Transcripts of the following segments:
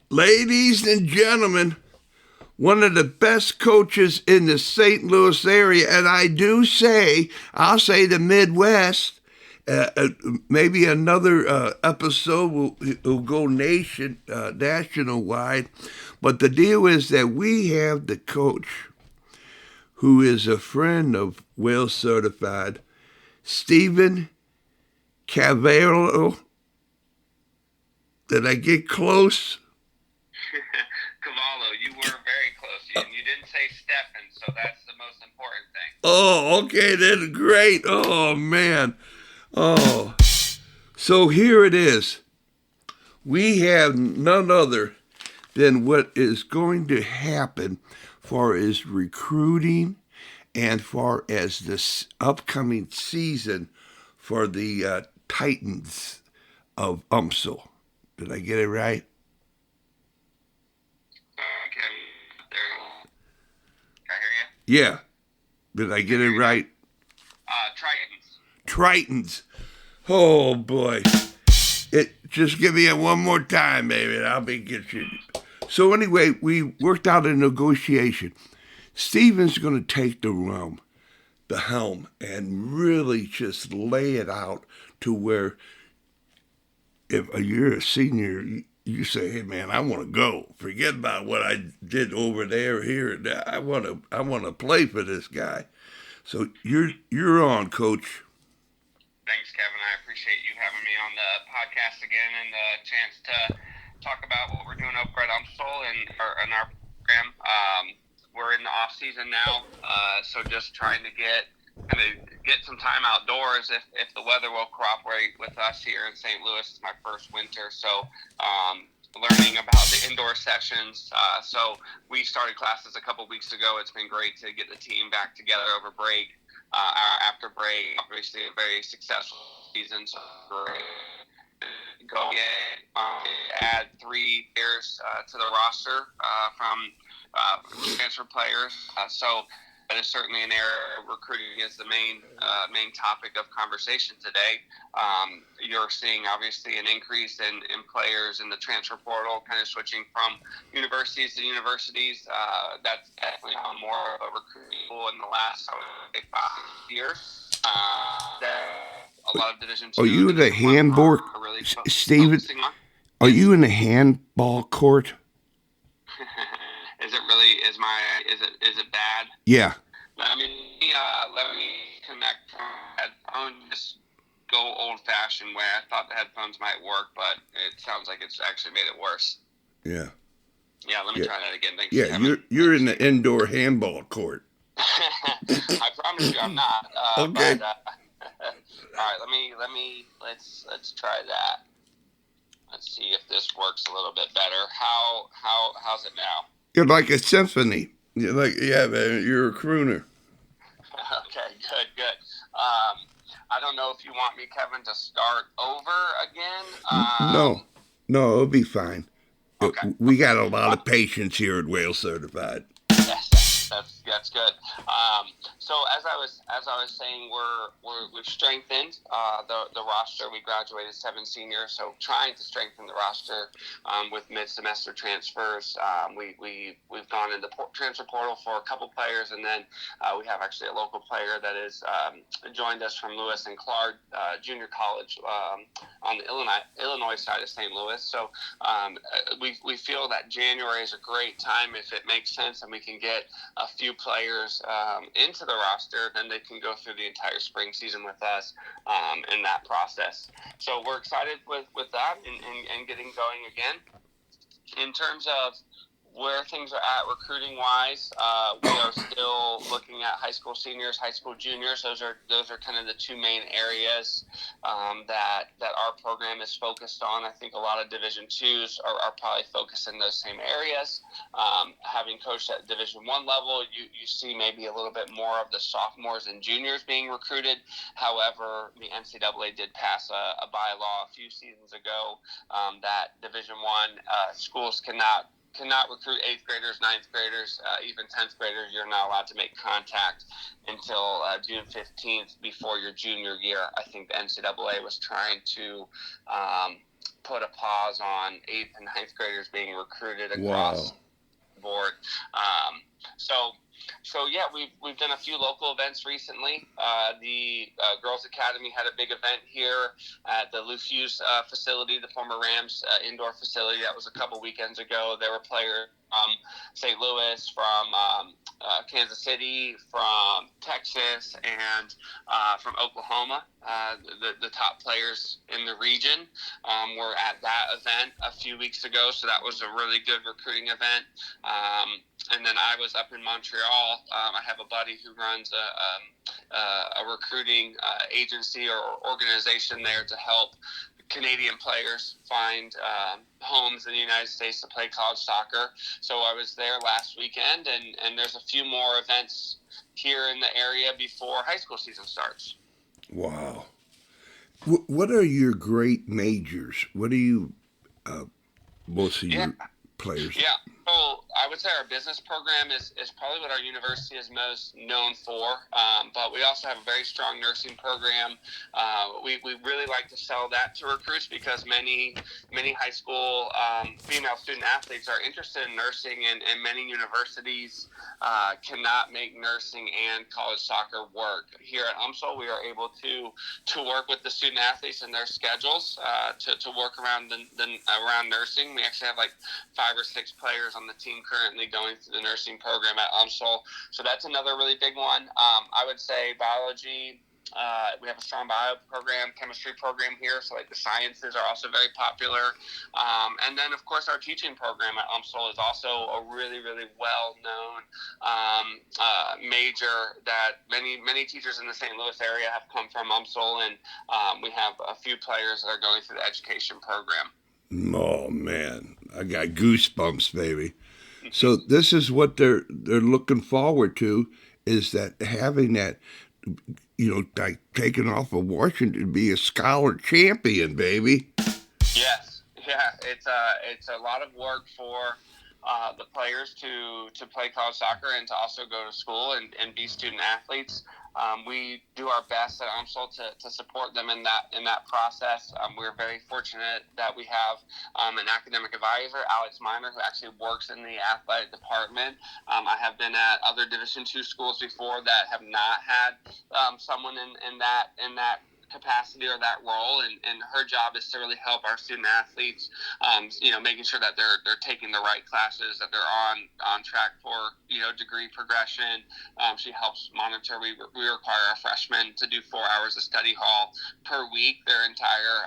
Ladies and gentlemen, one of the best coaches in the St. Louis area, and I'll say the Midwest. Maybe another episode will go national wide, but the deal is that we have the coach who is a friend of Wales Certified, Stephen Cavallo. Did I get close? Cavallo, you were very close. You didn't say Stefan, so that's the most important thing. Oh, okay, that's great. Oh, man. Oh, so here it is. We have none other than what is going to happen for his recruiting and for as this upcoming season for the Titans of UMSL. Did I get it right? Okay. Can I hear you? Yeah. Did I get it right? Tritons. Tritons. Oh boy. Just give me it one more time, baby, and I'll get you. So anyway, we worked out a negotiation. Steven's going to take the helm, and really just lay it out to where if you're a senior, you say, "Hey, man, I want to go. Forget about what I did over there, here, and there. I want to play for this guy." So you're on, Coach. Thanks, Kevin. I appreciate you having me on the podcast again and the chance to talk about what we're doing over at UMSL and our program. We're in the off season now, so just trying to get some time outdoors if the weather will cooperate with us here in St. Louis. It's my first winter, so learning about the indoor sessions. So we started classes a couple weeks ago. It's been great to get the team back together over break. After break, obviously a very successful season. So we're go add 3 players to the roster from transfer players. So that is certainly an area. Recruiting is the main topic of conversation today. You're seeing obviously an increase in players in the transfer portal, kind of switching from universities to universities. That's definitely more of a recruiting tool in the last 5 years. A lot of Division II. Are you in the handball, really Steven? Are you in the handball court? Is it bad? Yeah. Let me connect from headphones. Just go old fashioned way. I thought the headphones might work, but it sounds like it's actually made it worse. Yeah. Yeah, let me try that again. Thanks. Yeah, Kevin. you're in the indoor handball court. I promise you I'm not. Okay. But, all right, let's try that. Let's see if this works a little bit better. How's it now? You're like a symphony. You're man, you're a crooner. Okay, good. I don't know if you want me, Kevin, to start over again. No, it'll be fine. Okay. We got a lot of patience here at Wales Certified. Yes, that's good. So as I was saying, we've strengthened the roster. We graduated 7 seniors, so trying to strengthen the roster with mid-semester transfers. We've gone into transfer portal for a couple players, and then we have actually a local player that is joined us from Lewis and Clark Junior College on the Illinois side of St. Louis. So we feel that January is a great time if it makes sense, and we can get a few players into the roster, then they can go through the entire spring season with us in that process. So we're excited with that and getting going again. In terms of where things are at recruiting-wise, we are still looking at high school seniors, high school juniors. Those are kind of the 2 main areas that our program is focused on. I think a lot of Division IIs are probably focused in those same areas. Having coached at Division I level, you see maybe a little bit more of the sophomores and juniors being recruited. However, the NCAA did pass a bylaw a few seasons ago that Division I schools cannot recruit 8th graders, 9th graders, even 10th graders. You're not allowed to make contact until June 15th before your junior year. I think the NCAA was trying to put a pause on 8th and ninth graders being recruited across Wow. the board. So yeah, we've done a few local events recently. The Girls Academy had a big event here at the Lou Hughes facility, the former Rams indoor facility. That was a couple weekends ago. There were players from St. Louis, from Kansas City, from Texas, and from Oklahoma. The top players in the region were at that event a few weeks ago, so that was a really good recruiting event. And then I was up in Montreal. I have a buddy who runs a recruiting agency or organization there to help Canadian players find homes in the United States to play college soccer. So I was there last weekend, and there's a few more events here in the area before high school season starts. Wow. What are your great majors? What are you, most of your players? Yeah. So I would say our business program is probably what our university is most known for, but we also have a very strong nursing program. We really like to sell that to recruits because many high school female student athletes are interested in nursing, and many universities cannot make nursing and college soccer work. Here at UMSL, we are able to work with the student athletes and their schedules to work around around nursing. We actually have like 5 or 6 players on the team currently going through the nursing program at UMSL. So that's another really big one. I would say biology. We have a strong bio program, chemistry program here, so like the sciences are also very popular. And then, of course, our teaching program at UMSL is also a really, really well-known major that many teachers in the St. Louis area have come from UMSL, and we have a few players that are going through the education program. Oh man, I got goosebumps, baby. So this is what they're looking forward to, is that having that, like taking off of Washington to be a scholar champion, baby. Yes, yeah, it's a lot of work for the players to play college soccer and to also go to school and be student athletes. We do our best at UMSL to support them in that process. We're very fortunate that we have an academic advisor, Alex Miner, who actually works in the athletic department. I have been at other Division II schools before that have not had someone in that capacity or that role, and her job is to really help our student athletes, making sure that they're taking the right classes, that they're on track for degree progression. She helps monitor. We require our freshmen to do 4 hours of study hall per week their entire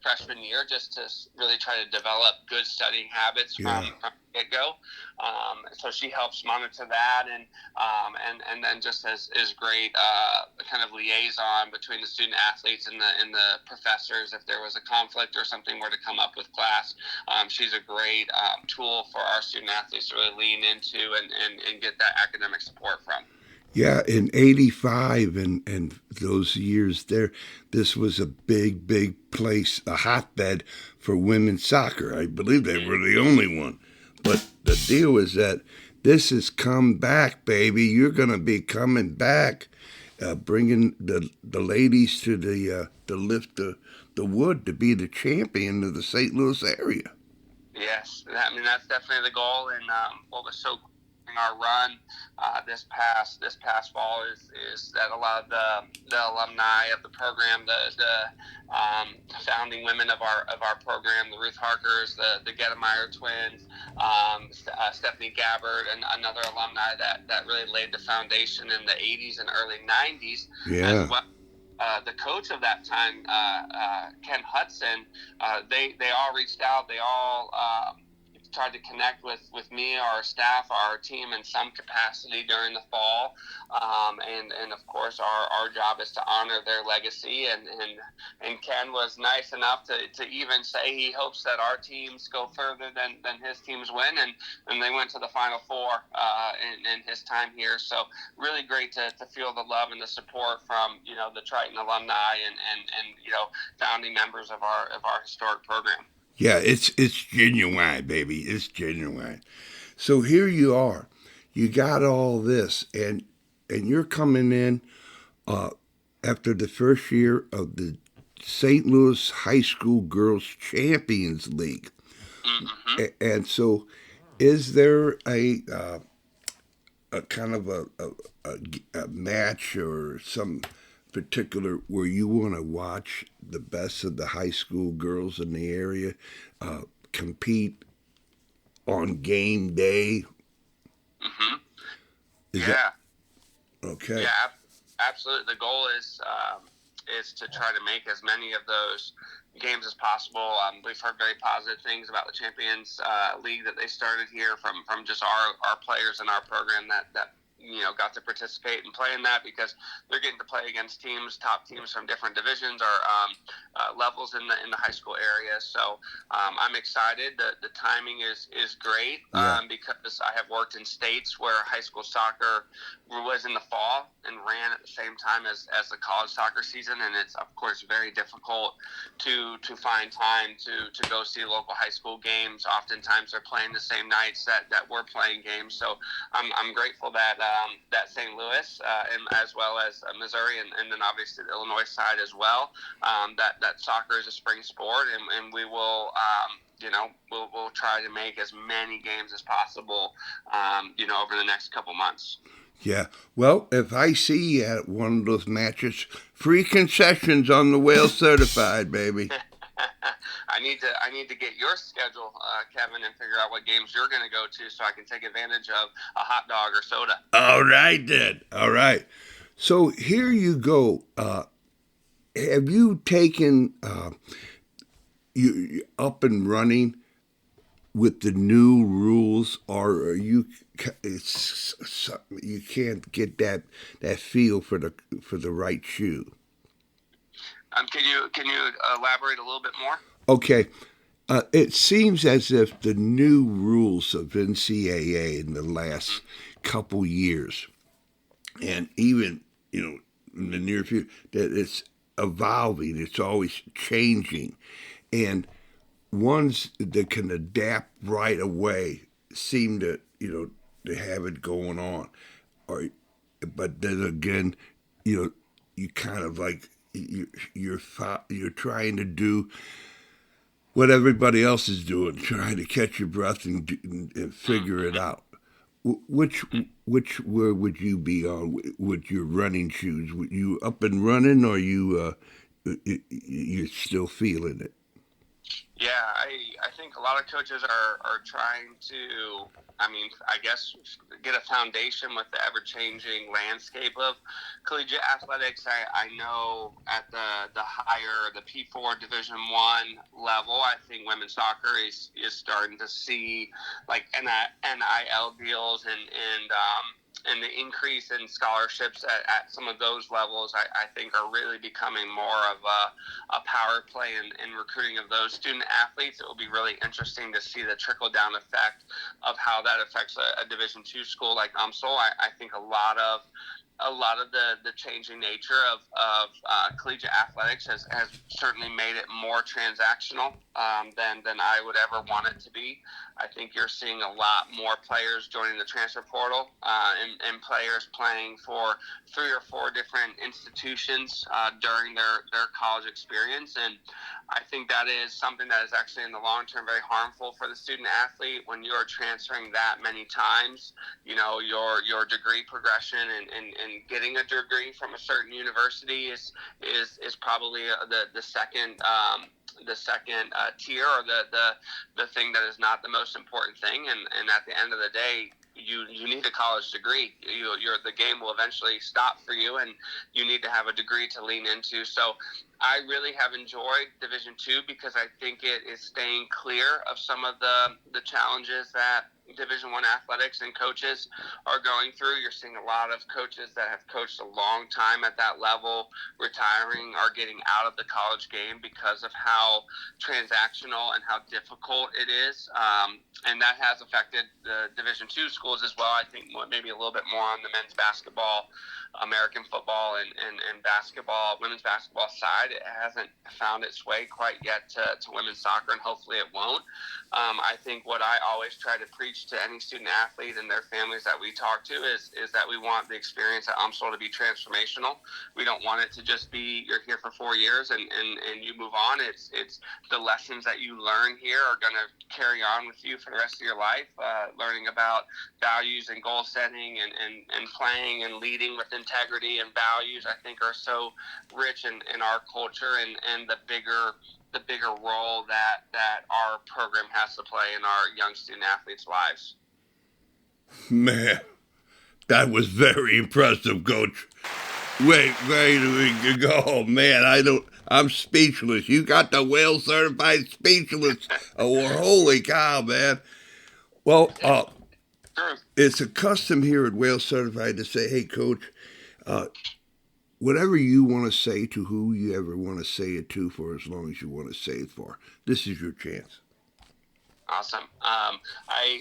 freshman year, just to really try to develop good studying habits from get-go. So she helps monitor that, and then just is great kind of liaison between the student athletes and the professors. If there was a conflict or something were to come up with class, she's a great tool for our student athletes to really lean into and get that academic support from. Yeah, in '85 and those years there, this was a big place, a hotbed for women's soccer. I believe they were the only one. But the deal is that this has come back, baby. You're going to be coming back, bringing the ladies to lift the wood to be the champion of the St. Louis area. Yes, I mean that's definitely the goal, and what was so in our run this past fall is that a lot of the alumni of the program, the founding women of our program, the Ruth Harkers, the Gettemeyer twins, Stephanie Gabbard, and another alumni that really laid the foundation in the 80s and early 90s. Yeah. As well. The coach of that time, Ken Hudson, they all reached out. They all tried to connect with me, our staff, our team in some capacity during the fall. And of course, our job is to honor their legacy. And Ken was nice enough to even say he hopes that our teams go further than his teams win. And they went to the Final Four in his time here. So really great to feel the love and the support from, the Triton alumni and founding members of our historic program. Yeah, it's genuine, baby. It's genuine. So here you are. You got all this, and you're coming in after the first year of the St. Louis High School Girls Champions League. Mm-hmm. And so, is there a kind of a match or some particular where you want to watch the best of the high school girls in the area compete on game day? Mm-hmm. Is that Yeah. okay? Yeah, absolutely. The goal is to try to make as many of those games as possible. We've heard very positive things about the Champions League that they started here from just our players in our program that got to participate and play in that, because they're getting to play against top teams from different divisions or levels in the high school area. So I'm excited. The timing is great Yeah. because I have worked in states where high school soccer was in the fall and ran at the same time as the college soccer season, and it's of course very difficult to find time to go see local high school games. Oftentimes they're playing the same nights that we're playing games. So I'm grateful that St. Louis and as well as Missouri and then obviously the Illinois side as well, that soccer is a spring sport, and we will we'll try to make as many games as possible over the next couple months. Yeah. Well, if I see you at one of those matches, free concessions on the Whale Certified, baby. I need to get your schedule, Kevin, and figure out what games you're going to go to so I can take advantage of a hot dog or soda. All right, then. All right. So here you go. Have you taken you up and running with the new rules, or are you? You can't get that feel for the right shoe. Can you elaborate a little bit more? Okay. It seems as if the new rules of NCAA in the last couple years, and even in the near future, that it's evolving. It's always changing, and ones that can adapt right away seem to to have it going on, or but then again, you kind of like you're trying to do what everybody else is doing, trying to catch your breath and figure it out. Which where would you be on with your running shoes? Would you up and running, or you're still feeling it? Yeah, I think a lot of coaches are trying to, I guess, get a foundation with the ever-changing landscape of collegiate athletics. I know at the higher, the P4 Division I level, I think women's soccer is starting to see like NIL deals and the increase in scholarships at some of those levels, I think are really becoming more of a power play in recruiting of those student athletes. It will be really interesting to see the trickle-down effect of how that affects a Division II school like UMSL. I think a lot of the changing nature of collegiate athletics has certainly made it more transactional than I would ever want it to be. I think you're seeing a lot more players joining the transfer portal and players playing for 3 or 4 different institutions during their college experience. And I think that is something that is actually in the long term very harmful for the student athlete when you're transferring that many times. Your degree progression and getting a degree from a certain university is probably the second tier, or the thing that is not the most important thing. And at the end of the day, you need a college degree. The game will eventually stop for you, and you need to have a degree to lean into. So I really have enjoyed Division II because I think it is staying clear of some of the challenges that Division I athletics and coaches are going through. You're seeing a lot of coaches that have coached a long time at that level retiring or getting out of the college game because of how transactional and how difficult it is. And that has affected the Division II schools as well. I think maybe a little bit more on the men's basketball, American football, and basketball, women's basketball side. It hasn't found its way quite yet to women's soccer, and hopefully it won't. I think what I always try to preach outreach to any student athlete and their families that we talk to is that we want the experience at UMSL to be transformational. We don't want it to just be you're here for 4 years and you move on. It's the lessons that you learn here are going to carry on with you for the rest of your life. Learning about values and goal setting and playing and leading with integrity and values, I think, are so rich in our culture and the bigger role that our program has to play in our young student athletes' lives. Man, that was very impressive, Coach. Wait a go. Oh, man, I'm speechless. You got the whale certified speechless. Oh, holy cow, man. Well, it's a custom here at Whale Certified to say, hey, Coach, whatever you want to say to who you ever want to say it to for as long as you want to say it for, this is your chance. Awesome.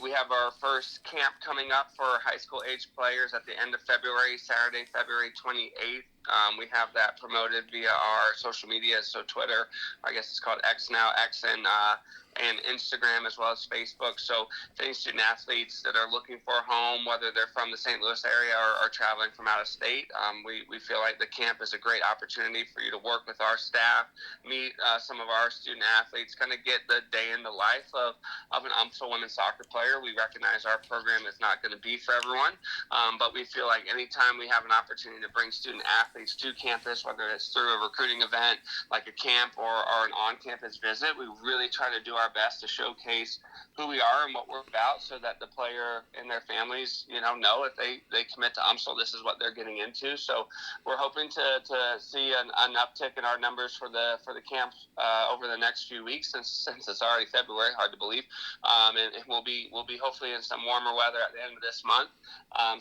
We have our first camp coming up for high school age players at the end of February, Saturday, February 28th. We have that promoted via our social media, so Twitter, I guess it's called X now, X and Instagram as well as Facebook. So if any student athletes that are looking for a home, whether they're from the St. Louis area or traveling from out of state, we feel like the camp is a great opportunity for you to work with our staff, meet some of our student athletes, kind of get the day in the life of an UMSL women's soccer player. We recognize our program is not going to be for everyone, but we feel like anytime we have an opportunity to bring student athletes to campus, whether it's through a recruiting event like a camp or an on-campus visit, we really try to do our best to showcase who we are and what we're about so that the player and their families, know if they commit to UMSL, this is what they're getting into. So we're hoping to see an uptick in our numbers for the camp over the next few weeks since it's already February, hard to believe. And we'll be hopefully in some warmer weather at the end of this month.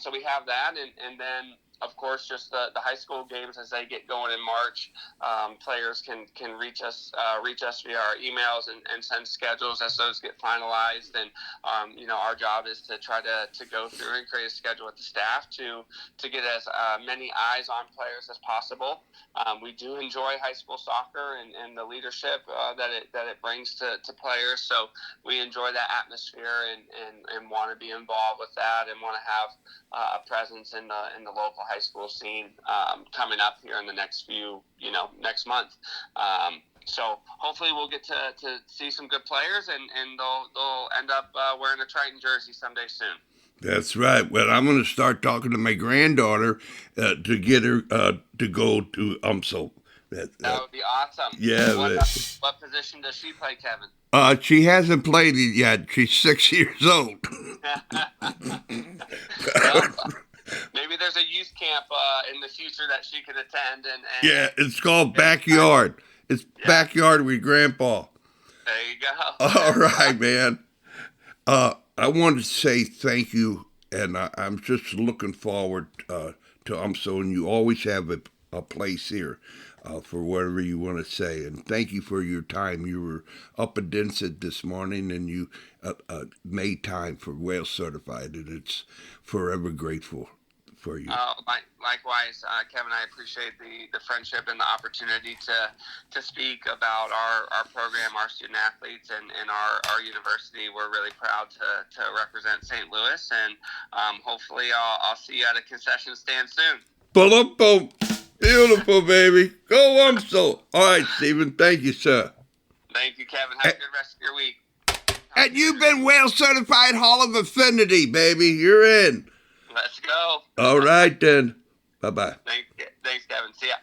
So we have that, and then of course, just the high school games as they get going in March. Players can reach us via our emails and send schedules as those get finalized. And our job is to try to go through and create a schedule with the staff to get as many eyes on players as possible. We do enjoy high school soccer and the leadership that it brings to players. So we enjoy that atmosphere and want to be involved with that and want to have a presence in the local high school scene coming up here in the next month. So hopefully we'll get to see some good players and they'll end up wearing a Triton jersey someday soon. That's right. Well, I'm going to start talking to my granddaughter to get her to go to UMSL. That would be awesome. Yeah. What position does she play, Kevin? She hasn't played it yet. She's 6 years old. Maybe there's a youth camp in the future that she could attend. And yeah, it's called Backyard. It's Backyard with Grandpa. There you go. All right, man. I wanted to say thank you, and I'm just looking forward to UMSL, and you always have a place here for whatever you want to say. And thank you for your time. You were up at Dinsett this morning, and you made time for Whale Certified, and it's forever grateful for you. Likewise, Kevin, I appreciate the friendship and the opportunity to speak about our program, our student athletes, and our university. We're really proud to represent St. Louis, and hopefully I'll see you at a concession stand soon. Boom. Beautiful, baby. Go UMSL. All right, Stephen. Thank you, sir. Thank you, Kevin. Have a good rest of your week. And you've been Whale Certified Hall of Affinity, baby. You're in. Let's go. All right, then. Bye-bye. Thanks, Kevin. See ya.